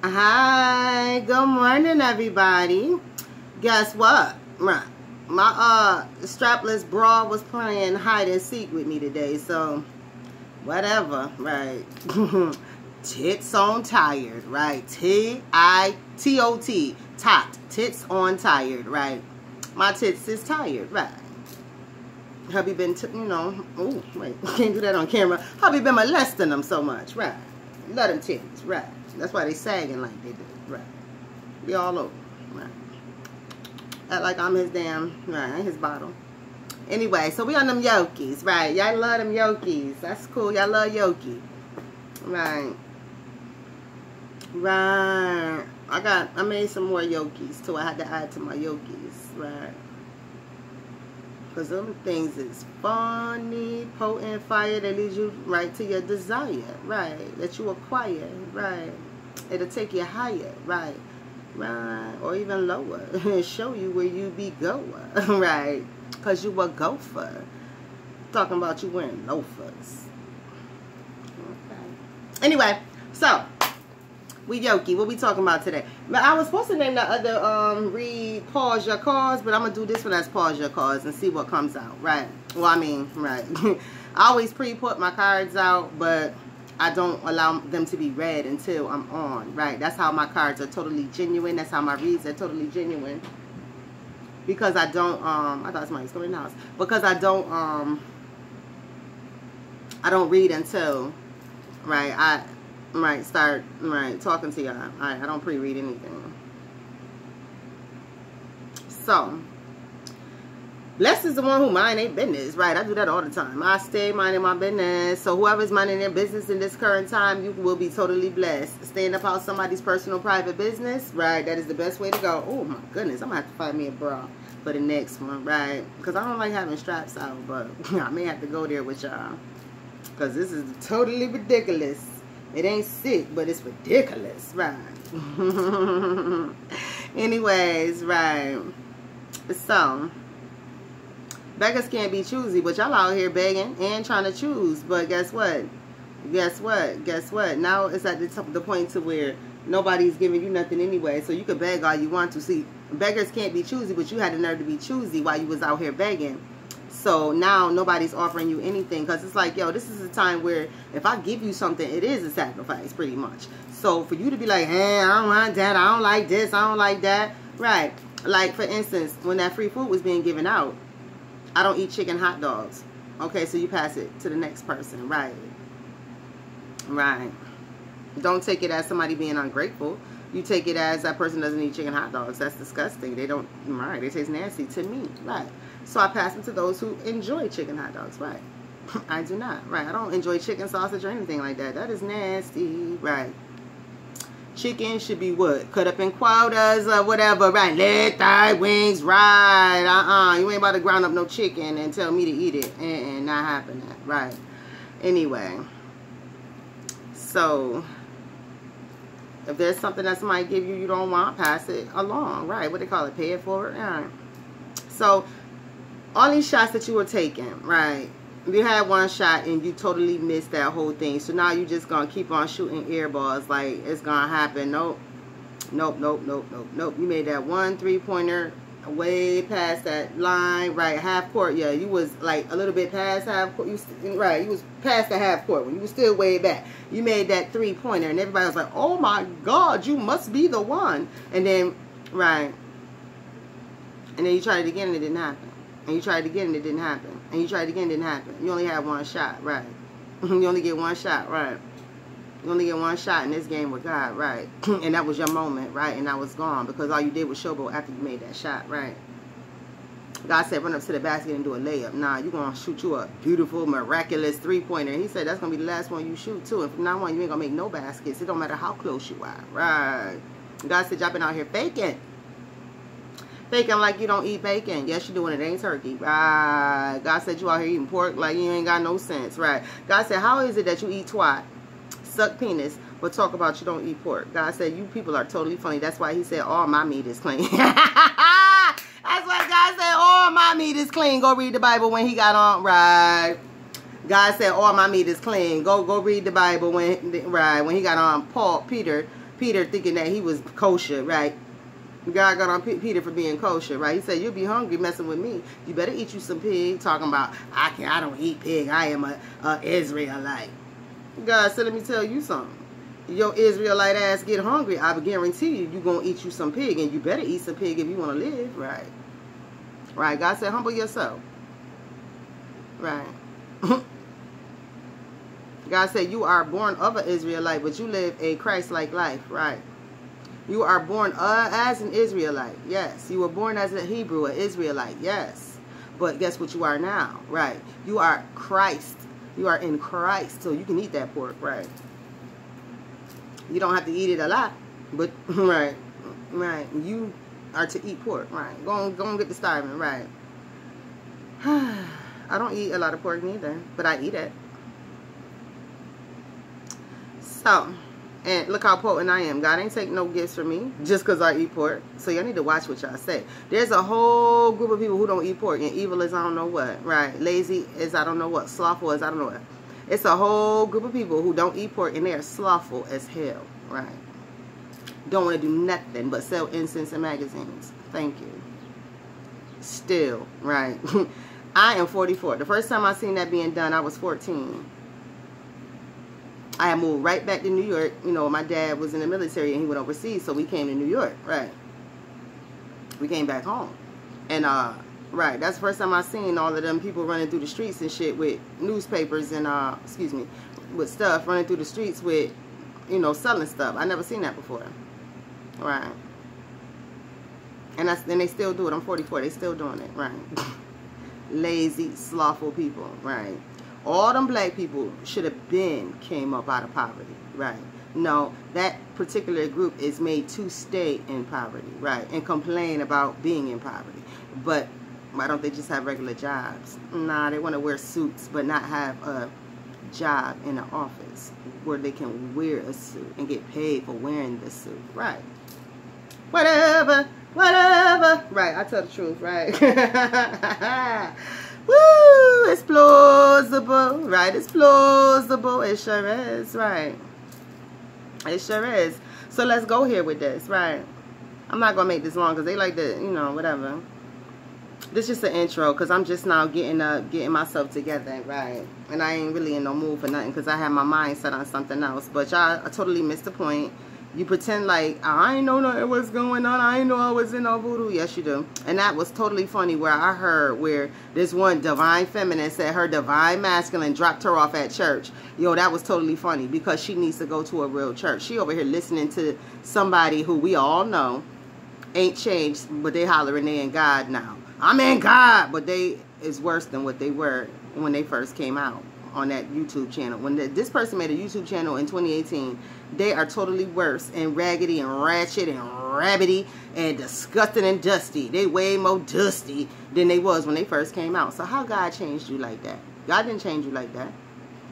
Hi, good morning, everybody. Guess what? My strapless bra was playing hide and seek with me today, so whatever, right? Tits on tired, right? T-I-T-O-T, tot, tits on tired, right? My tits is tired, right? Hubby been, oh, wait, can't do that on camera. Hubby been molesting them so much, right? Let them titties, right? That's why they sagging like they do, right? Be all over, right? Act like I'm his damn, right, his bottle. Anyway, so we on them Yokeez, right? Y'all love them Yokeez. That's cool. Y'all love Yokeez. Right. Right. I made some more Yokeez too. I had to add to my Yokeez, right? Because them things is funny, potent, fire that leads you right to your desire, right? That you acquire, right? It'll take you higher, right? Right. Or even lower. And show you where you be going, right? Because you a gopher. Talking about you wearing loafers. Okay. Anyway, so we Yokeez. What we talking about today? I was supposed to name the other read pause your cards, but I'm gonna do this one as pause your cards and see what comes out. Right. Well, I mean, right. I always pre-put my cards out, but I don't allow them to be read until I'm on. Right. That's how my cards are totally genuine. That's how my reads are totally genuine. Because I don't I thought somebody was coming in the house. Because I don't read until start talking to y'all. I don't pre-read anything. So blessed is the one who mind their business, right? I do that all the time. I stay minding my business. So whoever's minding their business in this current time, you will be totally blessed. Staying up out somebody's personal private business, right? That is the best way to go. Oh my goodness, I'm gonna have to find me a bra for the next one, right? Because I don't like having straps out, but I may have to go there with y'all. Because this is totally ridiculous. It ain't sick, but it's ridiculous, right? Anyways, right. So, beggars can't be choosy, but y'all out here begging and trying to choose. But guess what? Guess what? Guess what? Now it's at the point to where nobody's giving you nothing anyway, so you can beg all you want to. See, beggars can't be choosy, but you had the nerve to be choosy while you was out here begging. So now nobody's offering you anything, because it's like, yo, this is a time where if I give you something, it is a sacrifice pretty much. So for you to be like, hey, I don't want that, I don't like this, I don't like that, right? Like, for instance, when that free food was being given out, I don't eat chicken hot dogs. Okay, so you pass it to the next person, right? Right. Don't take it as somebody being ungrateful. You take it as that person doesn't eat chicken hot dogs. That's disgusting. They don't, right, they taste nasty to me, right? So I pass them to those who enjoy chicken hot dogs, right? I do not, right? I don't enjoy chicken sausage or anything like that. That is nasty, right? Chicken should be what? Cut up in quotas or whatever, right? Leg, thigh, wings, right? You ain't about to ground up no chicken and tell me to eat it. And not happening, right? Anyway. So if there's something that somebody give you don't want, pass it along, right? What they call it, pay it forward, right? So all these shots that you were taking, right? You had one shot and you totally missed that whole thing. So now you just gonna keep on shooting air balls like it's gonna happen. Nope. Nope, nope, nope, nope, nope. You made that one three-pointer way past that line, right? Half court, yeah. You was like a little bit past half court. Right, you was past the half court when you was still way back. You made that three-pointer and everybody was like, oh my God, you must be the one. And then, right. And then you tried it again and it didn't happen. And you tried it again and it didn't happen. And you tried it again and it didn't happen. You only had one shot, right? You only get one shot, right? You only get one shot in this game with God, right? And that was your moment, right? And that was gone because all you did was showboat after you made that shot, right? God said run up to the basket and do a layup. Nah, you're going to shoot you a beautiful, miraculous three-pointer. And he said that's going to be the last one you shoot, too. And from now on, you ain't going to make no baskets. It don't matter how close you are, right? God said y'all been out here faking. Faking like you don't eat bacon. Yes, you're doing it. It ain't turkey. Right. God said you out here eating pork like you ain't got no sense. Right. God said, how is it that you eat twat, suck penis, but talk about you don't eat pork? God said, you people are totally funny. That's why he said, all my meat is clean. That's why God said, all my meat is clean. Go read the Bible when he got on. Right. God said, all my meat is clean. Go read the Bible when he got on Peter Peter thinking that he was kosher, right? God got on Peter for being kosher, right? He said, you'll be hungry messing with me. You better eat you some pig. Talking about, I don't eat pig. I am a Israelite. God said, let me tell you something. Your Israelite ass get hungry, I guarantee you going to eat you some pig. And you better eat some pig if you want to live, right? Right? God said, humble yourself. Right? God said, you are born of an Israelite, but you live a Christ-like life, right? You are born as an Israelite, yes. You were born as a Hebrew, an Israelite, yes. But guess what you are now, right? You are Christ. You are in Christ, so you can eat that pork, right? You don't have to eat it a lot, but, right, you are to eat pork, right? Go and get the starving, right? I don't eat a lot of pork neither, but I eat it. So, and look how potent I am. God ain't take no gifts from me just because I eat pork. So y'all need to watch what y'all say. There's a whole group of people who don't eat pork, and evil is I don't know what, right? Lazy is I don't know what, slothful is I don't know what. It's a whole group of people who don't eat pork, and they are slothful as hell, right? Don't want to do nothing but sell incense and magazines. Thank you. Still, right? I am 44. The first time I seen that being done, I was 14. I had moved right back to New York. You know, my dad was in the military and he went overseas, so we came to New York, right? We came back home. And, right, that's the first time I seen all of them people running through the streets and shit with newspapers and, excuse me, with stuff, running through the streets with, you know, selling stuff. I never seen that before. Right. And they still do it. I'm 44. They still doing it, right? Lazy, slothful people, right? All them black people should have been came up out of poverty, right? No, that particular group is made to stay in poverty, right? And complain about being in poverty. But why don't they just have regular jobs? Nah, they want to wear suits but not have a job in an office where they can wear a suit and get paid for wearing the suit, right? Whatever. Right, I tell the truth, right? Woo, it's plausible, right? It's plausible. It sure is, right? It sure is. So let's go here with this, right? I'm not going to make this long because they like to, you know, whatever. This is just an intro because I'm just now getting myself together, right? And I ain't really in no mood for nothing because I had my mind set on something else. But y'all totally missed the point. You pretend like, I ain't know nothing was going on. I ain't know I was in no voodoo. Yes, you do. And that was totally funny where I heard where this one divine feminine said her divine masculine dropped her off at church. Yo, that was totally funny because she needs to go to a real church. She over here listening to somebody who we all know ain't changed, but they hollering they in God now. I'm in God, but they is worse than what they were when they first came out on that YouTube channel. When this person made a YouTube channel in 2018, they are totally worse and raggedy and ratchet and rabbity and disgusting and dusty. They way more dusty than they was when they first came out. So how God changed you like that? God didn't change you like that.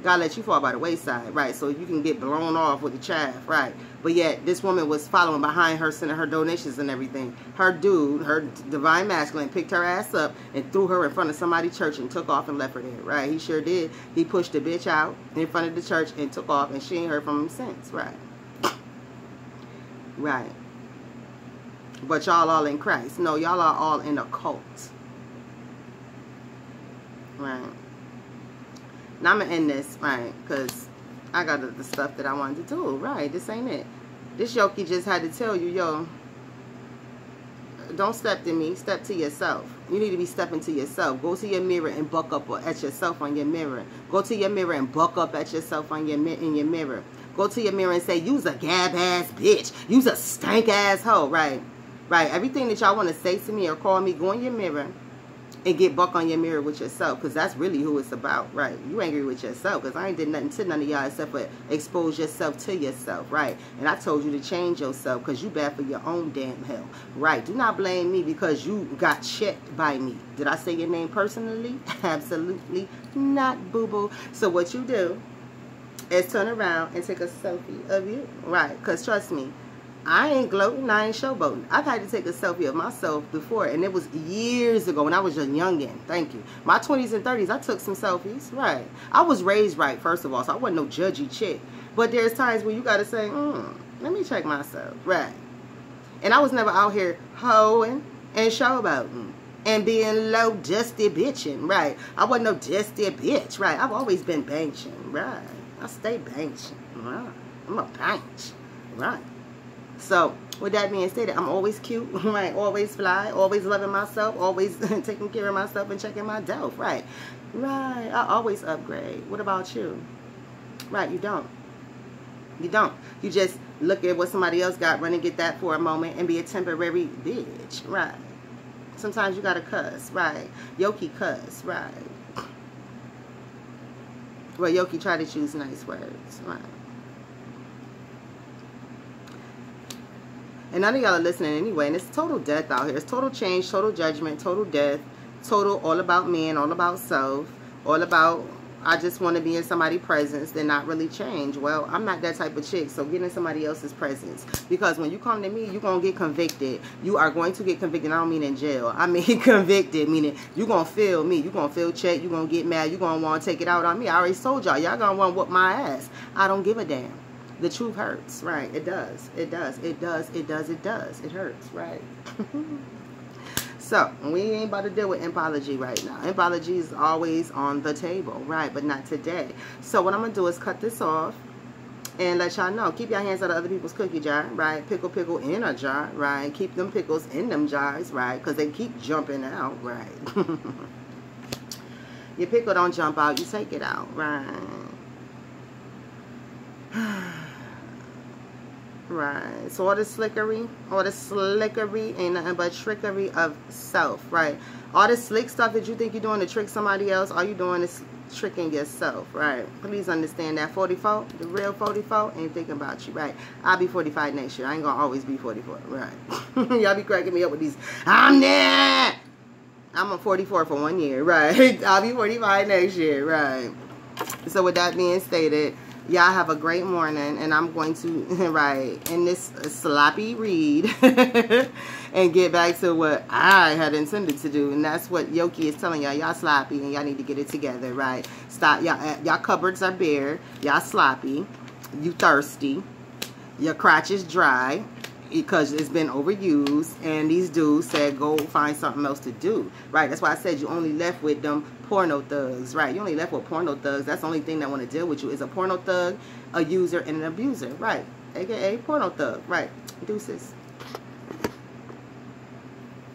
God let you fall by the wayside, right? So you can get blown off with the chaff, right? But yet this woman was following behind her, sending her donations and everything. Her dude, her divine masculine, picked her ass up and threw her in front of somebody's church and took off and left her there, right? He sure did. He pushed the bitch out in front of the church and took off, and she ain't heard from him since, right? Right. But y'all all in Christ. No, y'all are all in a cult. Right. Now I'm going to end this, right, because I got the stuff that I wanted to do, right? This ain't it. This Yokeez just had to tell you, yo, don't step to me, step to yourself. You need to be stepping to yourself. Go to your mirror and buck up at yourself on your mirror. Go to your mirror and buck up at yourself on your in your mirror. Go to your mirror and say, you's a gab-ass bitch. You's a stank-ass hoe, right? Right, everything that y'all want to say to me or call me, go in your mirror and get buck on your mirror with yourself, because that's really who it's about, right? You angry with yourself, because I ain't did nothing to none of y'all except for expose yourself to yourself, right? And I told you to change yourself, because you bad for your own damn hell, right? Do not blame me because you got checked by me. Did I say your name personally? Absolutely not, boo-boo. So what you do is turn around and take a selfie of you, right? Because trust me, I ain't gloating, I ain't showboating. I've had to take a selfie of myself before, and it was years ago when I was a youngin'. Thank you. My 20s and 30s, I took some selfies, right? I was raised right, first of all, so I wasn't no judgy chick. But there's times where you got to say, Let me check myself. Right. And I was never out here hoeing and showboating and being low dusty bitching. Right. I wasn't no dusty bitch. Right. I've always been banching. Right. I stay banching. Right. I'm a banch. Right. So, with that being stated, I'm always cute, right? Always fly, always loving myself, always taking care of myself and checking my health, right? Right. I always upgrade. What about you? Right, you don't. You don't. You just look at what somebody else got, run and get that for a moment and be a temporary bitch, right? Sometimes you gotta cuss, right? Yokeez cuss, right? Well, Yokeez try to choose nice words, right? And none of y'all are listening anyway. And it's total death out here. It's total change, total judgment, total death, total all about me and all about self, all about I just want to be in somebody's presence, then not really change. Well, I'm not that type of chick, so get in somebody else's presence. Because when you come to me, you're going to get convicted. You are going to get convicted. I don't mean in jail. I mean convicted, meaning you're going to feel me. You're going to feel checked. You're going to get mad. You're going to want to take it out on me. I already told y'all. Y'all going to want to whoop my ass. I don't give a damn. The truth hurts, right? It does. It does. It does. It does. It does. It hurts, right? So, we ain't about to deal with apology right now. Apology is always on the table, right? But not today. So, what I'm going to do is cut this off and let y'all know. Keep your hands out of other people's cookie jar, right? Pickle in a jar, right? Keep them pickles in them jars, right? Because they keep jumping out, right? Your pickle don't jump out. You take it out, right? Right. So all the slickery ain't nothing but trickery of self, right? All the slick stuff that you think you're doing to trick somebody else, all you doing is tricking yourself, right? Please understand that 44, the real 44, ain't thinking about you, right? I'll be 45 next year. I ain't gonna always be 44, right? Y'all be cracking me up with these, I'm there! I'm a 44 for 1 year, right? I'll be 45 next year, right? So with that being stated, y'all have a great morning, and I'm going to, right, end this sloppy read and get back to what I had intended to do, and that's what Yokeez is telling y'all. Y'all sloppy, and y'all need to get it together, right? Stop. Y'all cupboards are bare. Y'all sloppy. You thirsty. Your crotch is dry because it's been overused, and these dudes said go find something else to do, right? That's why I said you only left with them porno thugs, right? You only left with porno thugs. That's the only thing that want to deal with you is a porno thug, a user, and an abuser, right? AKA porno thug, right? Deuces.